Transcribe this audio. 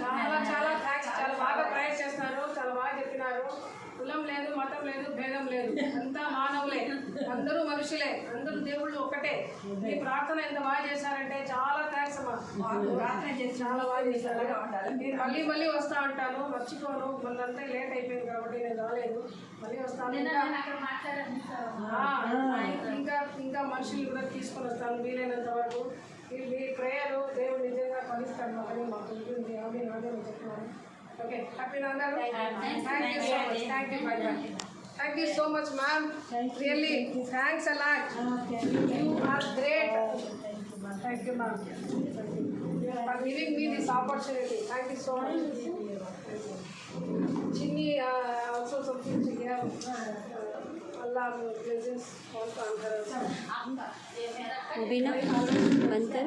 చాలా చాలా థ్యాంక్స్. చాలా బాగా ప్రేయర్ చేస్తున్నారు, చాలా బాగా చెప్పినారు. కులం లేదు, మతం లేదు, భేదం లేదు, అంతా మానవులే, అందరూ మనుషులే, అందరూ దేవుళ్ళు ఒక్కటే. మీ ప్రార్థన ఎంత బాగా చేశారంటే చాలా థ్యాంక్స్ అమ్మా. ప్రార్థన చేసి చాలా బాగా చేశారు. నేను మళ్ళీ మళ్ళీ వస్తూ ఉంటాను, మర్చిపోను. మొన్నంతా లేట్ అయిపోయింది కాబట్టి నేను రాలేదు. మళ్ళీ వస్తాను. ఇంకా ఇంకా మనుషులు కూడా తీసుకొని వస్తాను వీలైనంత వరకు. మీ ప్రేయర్ దేవుడు నిజంగా ఫలిస్తాడు మాకు, మాకు ఉంటుంది. అవి నాదే చెప్తున్నాను. ఓకే, హ్యాపీ అందరూ. Thank you so much. Thank you. By by. Thank you so much, ma'am. Really, thanks a lot. You are great. Thank you, ma'am. For giving me this opportunity. Thank you so much. Chinni also something to give. Allah blessings all to Ankara. Ubina, Bantar.